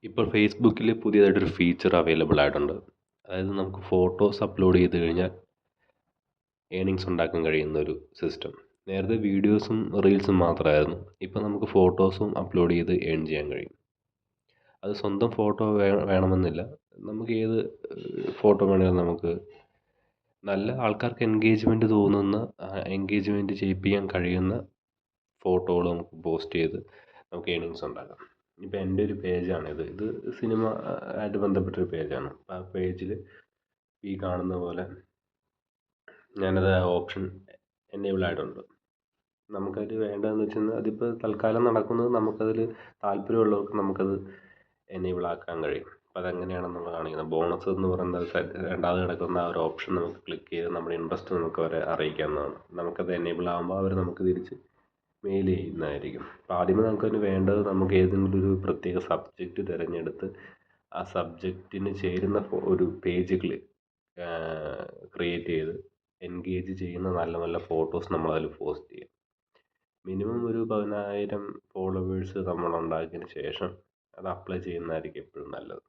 ഇപ്പോൾ ഫേസ്ബുക്കിൽ പുതിയതായിട്ടൊരു feature available ആയിട്ടുണ്ട്. അതായത് നമുക്ക് ഫോട്ടോസ് അപ്ലോഡ് ചെയ്ത് കഴിഞ്ഞാൽ ഏണിങ്സ് ഉണ്ടാക്കാൻ കഴിയുന്ന ഒരു സിസ്റ്റം. നേരത്തെ വീഡിയോസും റീൽസും മാത്രമായിരുന്നു. ഇപ്പം നമുക്ക് ഫോട്ടോസും അപ്ലോഡ് ചെയ്ത് ഏൺ ചെയ്യാൻ കഴിയും. അത് സ്വന്തം ഫോട്ടോ വേണമെന്നില്ല. നമുക്ക് ഏത് ഫോട്ടോ വേണമെങ്കിലും നമുക്ക് നല്ല ആൾക്കാർക്ക് എൻഗേജ്മെൻറ്റ് തോന്നുന്ന എൻഗേജ്മെൻറ്റ് ചെയ്യിപ്പിക്കാൻ കഴിയുന്ന ഫോട്ടോകൾ നമുക്ക് പോസ്റ്റ് ചെയ്ത് നമുക്ക് ഏണിങ്സ് ഉണ്ടാക്കാം. ഇപ്പം എൻ്റെ ഒരു പേജാണിത്. ഇത് സിനിമ ആയിട്ട് ബന്ധപ്പെട്ടൊരു പേജാണ്. ആ പേജിൽ ഈ കാണുന്ന പോലെ ഞാനത് ഓപ്ഷൻ എനേബിൾ ആയിട്ടുണ്ട്. നമുക്കതിൽ വേണ്ടതെന്ന് വെച്ച് കഴിഞ്ഞാൽ അതിപ്പോൾ തൽക്കാലം നടക്കുന്നത് നമുക്കതിൽ താല്പര്യമുള്ളവർക്ക് നമുക്കത് എനേബിൾ ആക്കാൻ കഴിയും. അപ്പോൾ അതെങ്ങനെയാണെന്നുള്ളത് കാണിക്കുന്നത്. ബോണസ് എന്ന് പറയുന്നത് രണ്ടാമത് കിടക്കുന്ന ആ ഒരു ഓപ്ഷൻ നമുക്ക് ക്ലിക്ക് ചെയ്ത് നമ്മുടെ ഇൻട്രസ്റ്റ് നമുക്ക് അവരെ അറിയിക്കാവുന്നതാണ്. നമുക്കത് എനേബിൾ ആകുമ്പോൾ അവർ നമുക്ക് തിരിച്ച് മെയിൽ ചെയ്യുന്നതായിരിക്കും. അപ്പോൾ ആദ്യമേ നമുക്കതിന് വേണ്ടത് നമുക്ക് ഏതെങ്കിലും ഒരു പ്രത്യേക സബ്ജക്റ്റ് തിരഞ്ഞെടുത്ത് ആ സബ്ജക്റ്റിന് ചേരുന്ന ഒരു പേജുകൾ ക്രിയേറ്റ് ചെയ്ത് എൻഗേജ് ചെയ്യുന്ന നല്ല നല്ല ഫോട്ടോസ് നമ്മളതിൽ പോസ്റ്റ് ചെയ്യും. മിനിമം ഒരു 10,000 ഫോളോവേഴ്സ് നമ്മൾ ഉണ്ടാക്കിയതിന് ശേഷം അത് അപ്ലൈ ചെയ്യുന്നതായിരിക്കും എപ്പോഴും നല്ലത്.